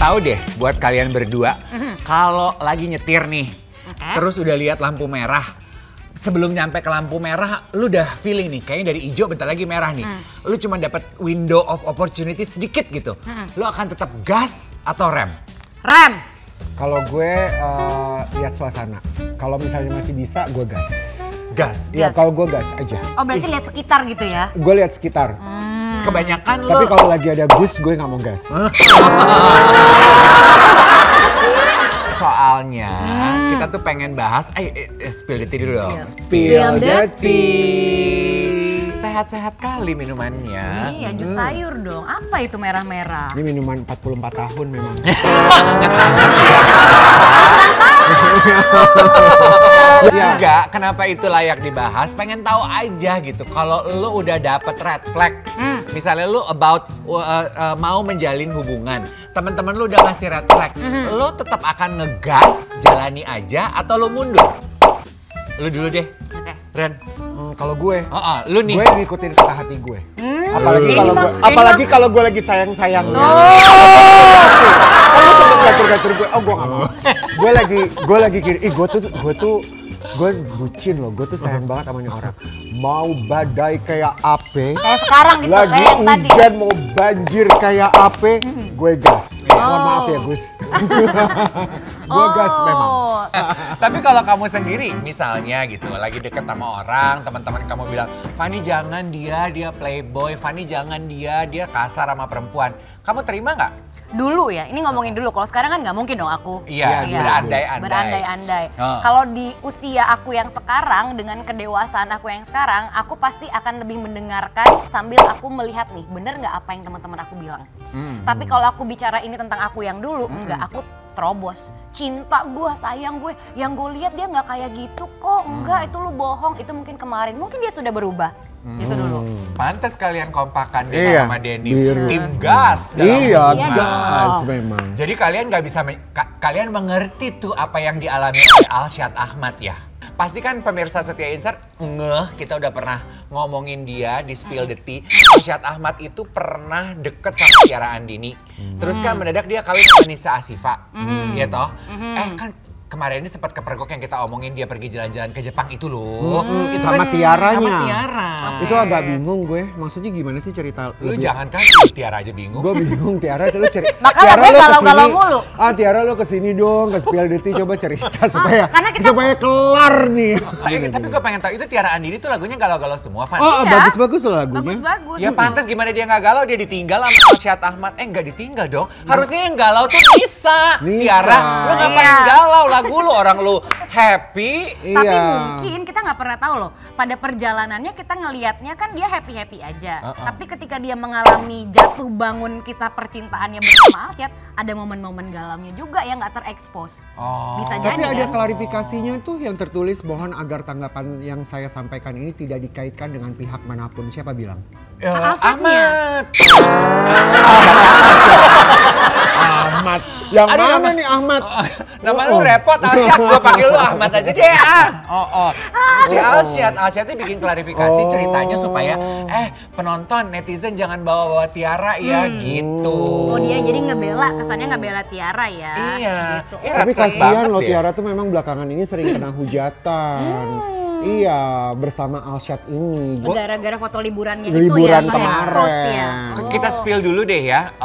tahu deh buat kalian berdua, kalau lagi nyetir nih, terus udah lihat lampu merah, sebelum nyampe ke lampu merah, lu udah feeling nih, kayaknya dari hijau bentar lagi merah nih. Lu cuma dapat window of opportunity sedikit gitu. Lu akan tetap gas atau rem? Rem. Kalau gue lihat suasana. Kalau misalnya masih bisa, gue gas. Gas? Iya, kalau gue gas aja. Oh berarti lihat sekitar gitu ya? Gue lihat sekitar. Kebanyakan Tapi lu... kalau lagi ada Gus, gue nggak mau gas. Soalnya kita tuh pengen bahas, spill the tea dulu dong. Spill the tea. Sehat-sehat kali minumannya. Iya, jus sayur dong. Apa itu merah-merah? Ini minuman 44 tahun memang. Enggak, kenapa itu layak dibahas? Pengen tahu aja gitu. Kalau lu udah dapet red flag, misalnya lu mau menjalin hubungan, teman-teman lu udah ngasih red flag, lu tetap akan ngegas, jalani aja, atau lu mundur? Lu dulu deh, Ren. Kalau gue, lu nih. gue ngikutin kata hati gue. Apalagi kalau gue lagi sayang-sayangnya. Kamu sempet gatur-gatur gue, gue gak mau. Gue lagi kira, gue bucin loh, gue tuh sayang banget sama nih orang. Mau badai kayak ape, Kayak sekarang gitu, lagi kayak yang tadi. hujan mau banjir kayak ape, gue gas. Mohon maaf ya Gus. Gue gas memang. Tapi kalau kamu sendiri misalnya gitu, lagi deket sama orang, teman-teman kamu bilang, Fanny jangan dia playboy, Fanny jangan dia kasar sama perempuan. Kamu terima nggak? Dulu ya, ini ngomongin dulu. Kalau sekarang kan nggak mungkin dong aku. Iya, berandai-andai. Berandai-andai. Kalau di usia aku yang sekarang, dengan kedewasaan aku yang sekarang, aku pasti akan lebih mendengarkan sambil aku melihat nih, bener nggak apa yang teman-teman aku bilang. Tapi kalau aku bicara ini tentang aku yang dulu, enggak, aku terobos. Cinta gue, sayang gue, yang gue lihat dia nggak kayak gitu kok. Enggak, itu lu bohong, itu mungkin kemarin. Mungkin dia sudah berubah. Itu dulu. Pantes kalian kompakan di Iya, sama Denny. biru. Tim gas. dalam Iya, hubungan. gas memang. Jadi kalian nggak bisa, kalian mengerti tuh apa yang dialami oleh Alsyad Ahmad ya. Pasti kan pemirsa Setia Insert kita udah pernah ngomongin dia di Spill the Tea. Alsyad Ahmad itu pernah deket sama Tiara Andini. Terus kan mendadak dia kawin sama Nisa Asifa. Ya toh? Kan kemarin ini sempat kepergok yang kita omongin, dia pergi jalan-jalan ke Jepang itu loh. Itu Sama kan Tiaranya. Sama Tiara. Itu agak bingung gue, maksudnya gimana sih cerita? Lu jangan kan Tiara aja bingung. Gue bingung, Tiara itu cerita. Makanya gue galau-galau mulu. Tiara lo kesini dong, ke Spill the Tea, coba cerita supaya karena supaya kelar nih. Tapi gue pengen tahu, itu Tiara Andini tuh lagunya galau-galau semua, Van. Bagus-bagus loh lagunya. Bagus-bagus. Ya pantas gimana dia nggak galau, dia ditinggal sama Alsyad Ahmad. Nggak ditinggal dong. Harusnya yang galau tuh Nisa. Tiara, lu ngapain galau? Lagu lu, orang lu happy. Tapi mungkin kita nggak pernah tahu loh. Pada perjalanannya kita ngelihatnya kan dia happy-happy aja. Tapi ketika dia mengalami jatuh bangun kisah percintaannya bersama Alsyad, ada momen-momen galaunya juga yang nggak terekspos. Bisa jadi. Tapi ada kan? klarifikasinya tuh yang tertulis, mohon agar tanggapan yang saya sampaikan ini tidak dikaitkan dengan pihak manapun. Siapa bilang? Ahmad. Ahmad. Yang mana nih Ahmad? Nama lu repot, Alsyad. Gue panggil lu Ahmad aja deh. Si Alsyad tuh bikin klarifikasi ceritanya supaya penonton, netizen jangan bawa-bawa Tiara ya gitu. Oh dia jadi ngebela, kesannya ngebela Tiara ya. Iya. Gitu. Tapi kasihan loh Tiara tuh memang belakangan ini sering kena hujatan. Iya, bersama Alsyad ini. Gara-gara foto liburannya Liburan itu ya, kemarin. ya. Kita spill dulu deh ya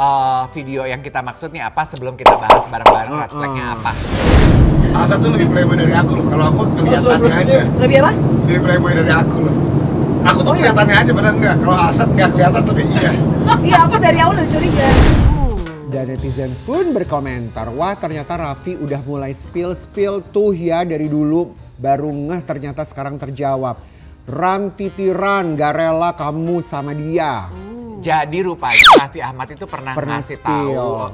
video yang kita maksud nih apa sebelum kita bahas bareng-bareng red flag-nya apa. Alsyad tuh lebih playboy dari aku loh, kalau aku kelihatannya aja. Lebih apa? Lebih playboy dari aku loh. Aku tuh kelihatannya aja padahal enggak, kalau Alsyad nggak kelihatan tapi iya. Iya, aku dari awal udah curiga. Dan netizen pun berkomentar, wah ternyata Raffi udah mulai spill tuh ya dari dulu. Baru ngeh ternyata sekarang terjawab. Ran titiran, gak rela kamu sama dia. Jadi rupanya Raffi Ahmad itu pernah ngasih tahu,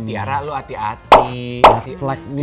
Tiara lu hati-hati, si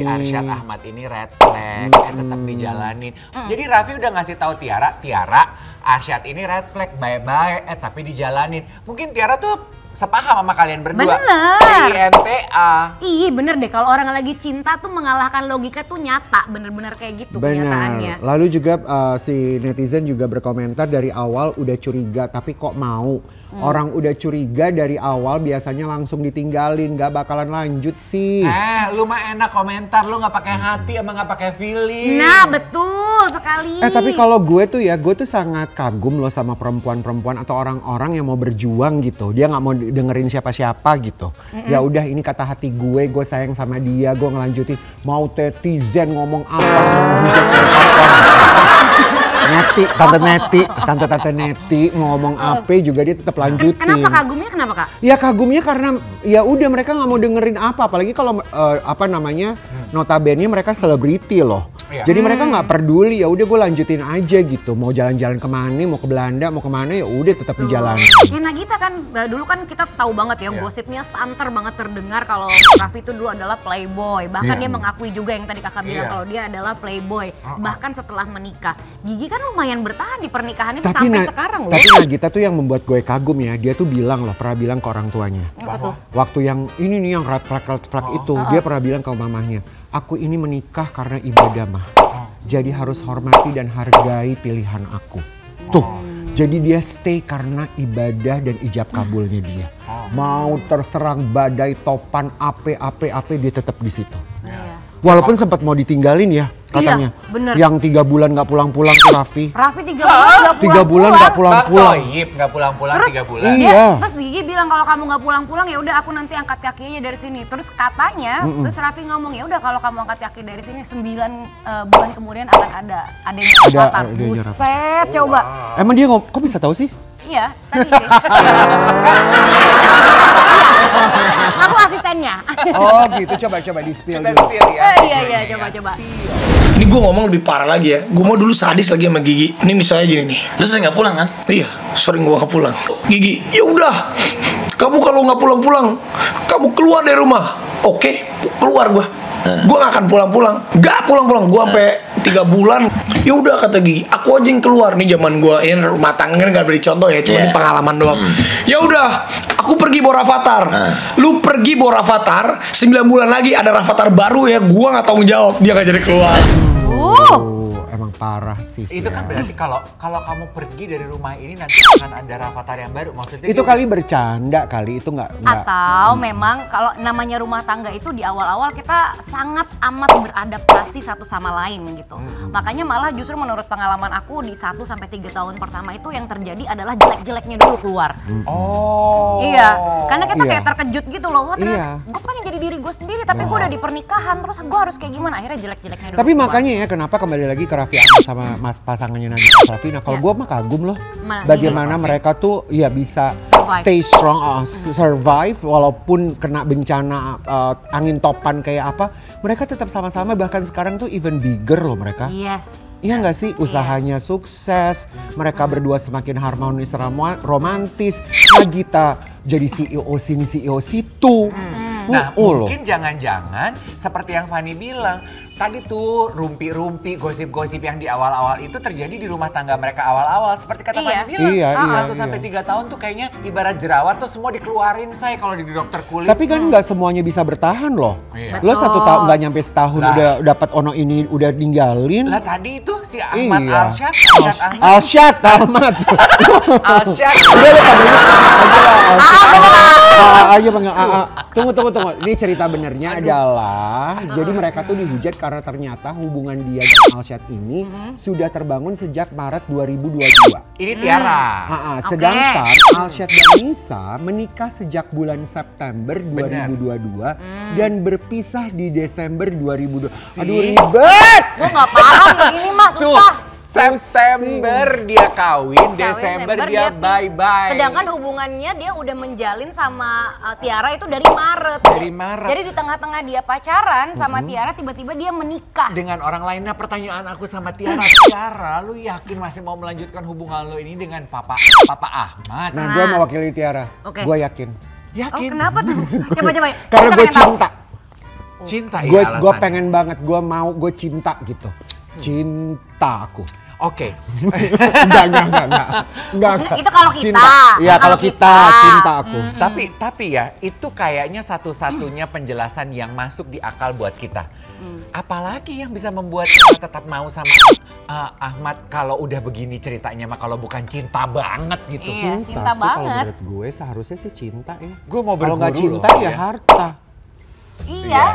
Alsyad Ahmad ini red flag, tetap dijalanin. Jadi Raffi udah ngasih tahu Tiara, Alsyad ini red flag, bye-bye, tapi dijalanin. Mungkin Tiara tuh sepaham sama kalian berdua. Bener. INTA. Ih bener deh, kalau orang lagi cinta tuh mengalahkan logika tuh nyata, bener-bener kayak gitu kenyataannya. Benar. Lalu juga si netizen juga berkomentar dari awal udah curiga tapi kok mau. Orang udah curiga dari awal biasanya langsung ditinggalin, gak bakalan lanjut sih. Lu mah enak komentar, lu nggak pakai hati emang nggak pakai feeling. Nah betul sekali. Tapi kalau gue tuh sangat kagum loh sama perempuan-perempuan atau orang-orang yang mau berjuang gitu. Dia nggak mau dengerin siapa-siapa gitu. Ya udah ini kata hati gue sayang sama dia, gue ngelanjutin. Mau netizen ngomong apa, tante Neti ngomong apa juga dia tetap lanjutin. Kenapa kagumnya? Kenapa Kak? Ya kagumnya karena ya udah mereka nggak mau dengerin apa, apalagi kalau notabene mereka selebriti loh. Iya. Jadi mereka nggak peduli, ya udah gue lanjutin aja gitu. Mau jalan-jalan kemana, mau ke Belanda, mau kemana ya udah tetap dijalanin. Ya Nagita kan dulu kan kita tahu banget ya gosipnya santer banget terdengar kalau Raffi itu dulu adalah playboy. Bahkan dia mengakui juga yang tadi Kakak bilang kalau dia adalah playboy. Bahkan setelah menikah. Gigi kan lumayan bertahan di pernikahan itu sampai sekarang loh. Tapi Nagita tuh yang membuat gue kagum ya, dia tuh pernah bilang ke orang tuanya. Apa tuh? Waktu yang ini nih yang red flag itu, dia pernah bilang ke mamahnya, aku ini menikah karena ibadah mah. Jadi harus hormati dan hargai pilihan aku. Tuh, jadi dia stay karena ibadah dan ijab kabulnya dia. Mau terserang badai, topan, ape, dia tetap di situ. Walaupun sempat mau ditinggalin ya katanya. Iya, bener. Yang 3 bulan nggak pulang-pulang ke Raffi. Raffi 3 bulan nggak 3 bulan nggak pulang-pulang. Nggak pulang-pulang Terus 3 bulan. Iya. Terus Gigi bilang kalau kamu nggak pulang-pulang ya udah aku nanti angkat kakinya dari sini. Terus katanya, terus Raffi ngomong ya udah kalau kamu angkat kaki dari sini 9 bulan kemudian akan ada adanya Rafathar. Buset, coba. Emang dia kok bisa tahu sih? Iya, tadi. Aku asistennya. Oh gitu, coba di-spill Kita dulu. spill ya. Iya, coba. Ini gue ngomong lebih parah lagi ya. Gue mau dulu sadis lagi sama Gigi. Ini misalnya gini nih. Lu sering nggak pulang kan? Iya, sering gue nggak pulang. Gigi, ya udah. Kamu kalau nggak pulang-pulang, kamu keluar dari rumah. Oke, keluar gue. Gue gak akan pulang-pulang. Gak pulang-pulang. Gue sampai 3 bulan. Ya udah kata Gigi, aku aja yang keluar nih zaman gue. Ini rumah tangga nggak beri contoh ya, cuma ini pengalaman doang. Ya udah, aku pergi bawa Rafathar. Lu pergi bawa Rafathar. 9 bulan lagi ada Rafathar baru ya. Gue nggak tanggung jawab. Dia nggak jadi keluar. Emang parah sih. Itu kan berarti kalau kamu pergi dari rumah ini nanti akan ada Rafathar yang baru. Maksudnya Itu kali bercanda kali, itu nggak. Atau memang kalau namanya rumah tangga itu di awal-awal kita sangat amat beradaptasi satu sama lain gitu. Makanya malah justru menurut pengalaman aku di 1 sampai 3 tahun pertama itu yang terjadi adalah jelek-jeleknya dulu keluar. Oh. Iya, karena kita Iya. kayak terkejut gitu loh. Wah, Iya. gue pengen jadi diri gue sendiri tapi gue udah di pernikahan terus gue harus kayak gimana? Akhirnya jelek-jeleknya dulu Tapi keluar. makanya ya kenapa kembali lagi ke Raffi Ahmad sama mas pasangannya Nagita Slavina. Kalau gue mah kagum loh. Bagaimana mereka tuh ya bisa Survive. stay strong, survive walaupun kena bencana angin topan kayak apa. Mereka tetap sama-sama, bahkan sekarang tuh even bigger loh mereka. Yes. Iya nggak sih, usahanya sukses, mereka berdua semakin harmonis, romantis. Nagita jadi CEO sini, CEO situ. Nah, loh. mungkin jangan-jangan seperti yang Fanny bilang, tadi tuh rumpi-rumpi, gosip-gosip yang di awal-awal itu terjadi di rumah tangga mereka awal-awal. Seperti kata Fanny bilang, Iya, 1 sampai 3 tahun tuh kayaknya ibarat jerawat tuh semua dikeluarin say kalau di dokter kulit. Tapi kan nggak semuanya bisa bertahan loh. Iya. Lo 1 Betul. tahun nggak nyampe setahun Lah. udah dapat ono ini udah ninggalin. Lah tadi itu si Ahmad Iya. Alsyad Ahmad. Alsyad. Alsyad. Udah lo panggilnya aja lah Alsyad. Ayo panggil AA. Tunggu. Ini cerita benernya adalah jadi mereka tuh dihujat karena ternyata hubungan dia dan Alsyad ini sudah terbangun sejak Maret 2022. Ini Tiara. Sedangkan Alsyad dan Nisa menikah sejak bulan September 2022 dan berpisah di Desember 2022. Aduh ribet! Gue gak paham ini mah Tuh, susah. September dia kawin, Desember dia bye-bye. Sedangkan hubungannya dia udah menjalin sama Tiara itu dari Maret. Dari Maret. Jadi di tengah-tengah dia pacaran sama Tiara tiba-tiba dia menikah. Dengan orang lain. Nah, pertanyaan aku sama Tiara, lu yakin masih mau melanjutkan hubungan lu ini dengan Papa Ahmad? Nah, gue mewakili Tiara. Oke. Gue yakin. Oh Yakin? kenapa tuh? Coba. Karena Kita gue pengen tahu. cinta. Cinta Gue ya alasannya. pengen banget. Gue mau. Gue cinta gitu. Cinta aku. Oke. Enggak. Itu kalau kita. Cinta. Iya, kalau kita cinta aku. Tapi ya itu kayaknya satu-satunya penjelasan yang masuk di akal buat kita. Apalagi yang bisa membuat kita tetap mau sama Ahmad kalau udah begini ceritanya mah kalau bukan cinta banget gitu. Iya, cinta sih kalau banget. menurut gue seharusnya sih cinta ya. Gue mau Kalau nggak berguru cinta loh, ya harta. Iya.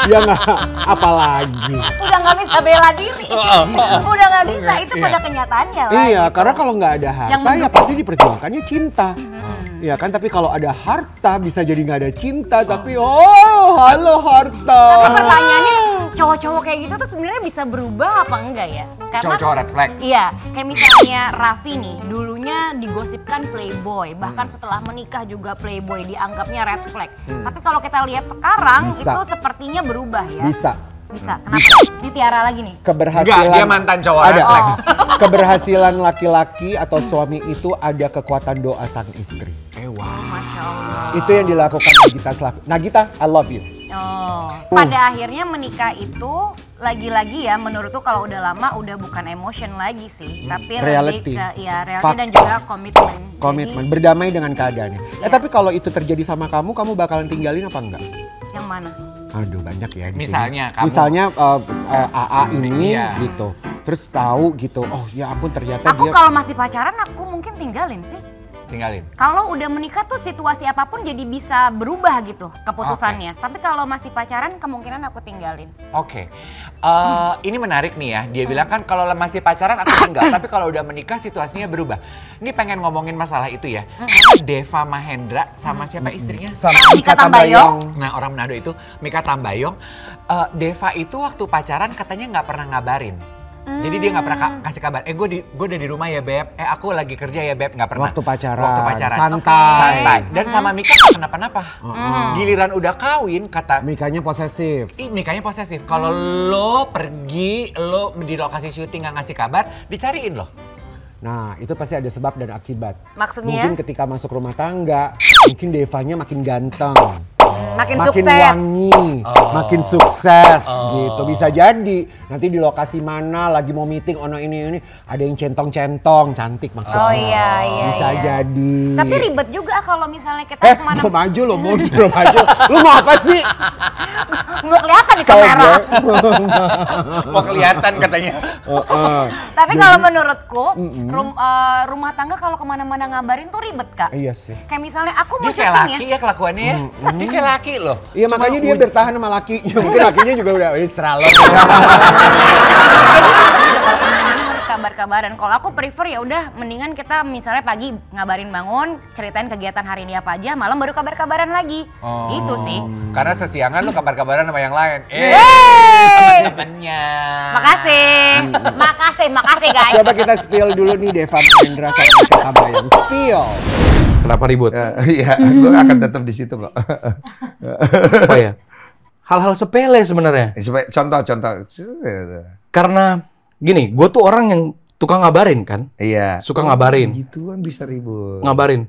Ya nggak, apalagi. Udah nggak bisa bela diri. Udah nggak bisa, itu pada kenyataannya lah. Iya, gitu. karena kalau nggak ada harta Yang ya mendukung. pasti diperjuangkannya cinta. Iya kan, tapi kalau ada harta bisa jadi nggak ada cinta. Tapi halo harta. Tapi pertanyaannya, cowok-cowok kayak gitu tuh sebenarnya bisa berubah apa enggak ya? Karena Cowok-cowok red flag. Iya, kayak misalnya Raffi nih, dulunya digosipkan playboy, bahkan setelah menikah juga playboy, dianggapnya red flag. Tapi kalau kita lihat sekarang Bisa. itu sepertinya berubah ya. Bisa. Bisa. Kenapa? Ini Tiara lagi nih. Keberhasilan. Enggak, dia mantan cowok ada. red flag. Keberhasilan laki-laki atau suami itu ada kekuatan doa sang istri. Wow. Masya Allah. Itu yang dilakukan Nagita Slavina. Nagita, I love you. Oh. Pada akhirnya menikah itu lagi-lagi ya menurutku kalau udah lama udah bukan emotion lagi sih, tapi Reality. lebih ke ya reality Fact. dan juga komitmen. Komitmen, Jadi, berdamai dengan keadaannya. Iya. Tapi kalau itu terjadi sama kamu bakalan tinggalin apa enggak? yang mana? Aduh, banyak ya di sini. Misalnya kamu- Misalnya AA ini Iya. gitu. Terus tahu gitu, oh ya ampun ternyata Aku dia kalau masih pacaran aku mungkin tinggalin sih. Tinggalin. Kalau udah menikah tuh situasi apapun jadi bisa berubah gitu keputusannya. Tapi kalau masih pacaran kemungkinan aku tinggalin. Oke. Ini menarik nih ya. Dia bilang kan kalau masih pacaran aku tinggal, tapi kalau udah menikah situasinya berubah. Ini pengen ngomongin masalah itu ya. Karena Deva Mahendra sama siapa istrinya? sama Mika Mika Tambayong. Nah, orang Manado itu Mika Tambayong. Deva itu waktu pacaran katanya nggak pernah ngabarin. Jadi dia nggak pernah kasih kabar. Gue udah di rumah ya beb. Aku lagi kerja ya beb. Nggak pernah. Waktu pacaran. Waktu pacaran. Santai. Santai. Dan sama Mika nggak kenapa-napa. Giliran udah kawin kata Mikanya posesif. Mikanya posesif. Kalau lo pergi, lo di lokasi syuting nggak ngasih kabar, dicariin loh. Nah, itu pasti ada sebab dan akibat. Maksudnya? Mungkin ketika masuk rumah tangga, mungkin Devanya makin ganteng. Makin Makin sukses. wangi, makin sukses gitu. Bisa jadi nanti di lokasi mana lagi mau meeting ono ini ada yang centong-centong, cantik maksudnya. Oh iya. Bisa iya. jadi. Tapi ribet juga kalau misalnya kita kemana. belum maju lo, mundur maju. Lu mau apa sih? Nggak kelihatan di kamera. Mau kelihatan katanya. Tapi kalau menurutku rumah tangga kalau kemana-mana ngabarin tuh ribet Kak. Iya sih. Kayak misalnya aku mau Dia kayak syuting laki ya kelakuannya ya. Dia kayak laki loh. Iya makanya dia bertahan sama lakinya. Mungkin lakinya juga udah seralo. harus kabar-kabaran. Kalau aku prefer ya udah mendingan kita misalnya pagi ngabarin bangun, ceritain kegiatan hari ini apa aja, malam baru kabar-kabaran lagi. Gitu sih. Karena sesiangan lu kabar-kabaran sama yang lain. Temennya. Makasih guys. Coba kita spill dulu nih Deva Mahendra sama Mika Tambayong. Spill. Kenapa ribut? Iya, gue akan tetap di situ loh. Oh ya, hal-hal sepele sebenarnya. Contoh. Karena gini, gue tuh orang yang tukang ngabarin kan, Iya. suka ngabarin, Gituan bisa ribut. ngabarin.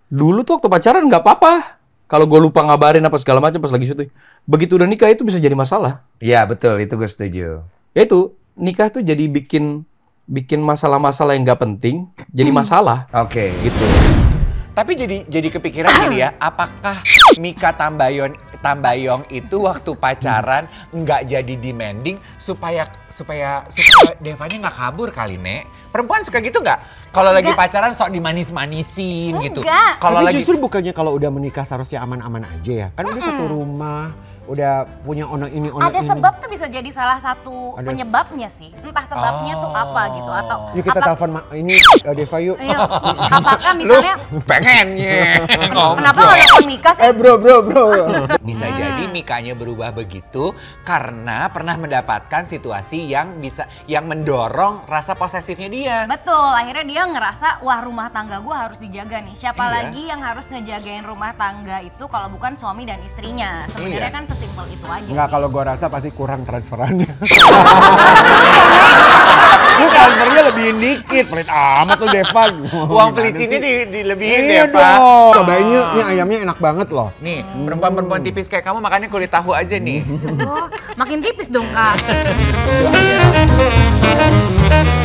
Dulu tuh waktu pacaran nggak apa-apa. Kalau gue lupa ngabarin apa segala macam pas lagi syuting. Begitu udah nikah itu bisa jadi masalah. Iya betul, itu gue setuju. Ya itu nikah tuh jadi bikin masalah-masalah yang nggak penting jadi masalah. Oke. Gitu. Tapi jadi kepikiran gini ya, apakah Mika Tambayong itu waktu pacaran nggak jadi demanding supaya Devanya nggak kabur kali, Nek? Perempuan suka gitu nggak? Kalau lagi pacaran sok dimanis-manisin gitu. Enggak. Kalau Tapi lagi justru bukannya kalau udah menikah seharusnya aman-aman aja ya. Kan udah satu rumah, udah punya ono ini. Ada sebab tuh bisa jadi salah satu Ada- penyebabnya sih. Entah sebabnya tuh apa gitu atau Yuk kita telepon ini Deva yuk. Iya, apakah lu misalnya pengennya kenapa nggak telepon Mika sih? Bro. Bisa jadi Mikanya berubah begitu karena pernah mendapatkan situasi yang mendorong rasa posesifnya dia. Betul, akhirnya dia ngerasa wah rumah tangga gue harus dijaga nih. Siapa Iya. lagi yang harus ngejagain rumah tangga itu kalau bukan suami dan istrinya. Sebenarnya Iya. kan sesimpel itu aja. Enggak, sih. kalau gua rasa pasti kurang transferannya. Lu transfernya lebihin dikit, pelit amat tuh Deva. Uang pelicinnya dilebihin Iya deh, Pak. dong. Cobain yuk, ini ayamnya enak banget loh. Nih, perempuan-perempuan tipis kayak kamu makannya kulit tahu aja nih. Oh, makin tipis dong, Kak. Itu ayam.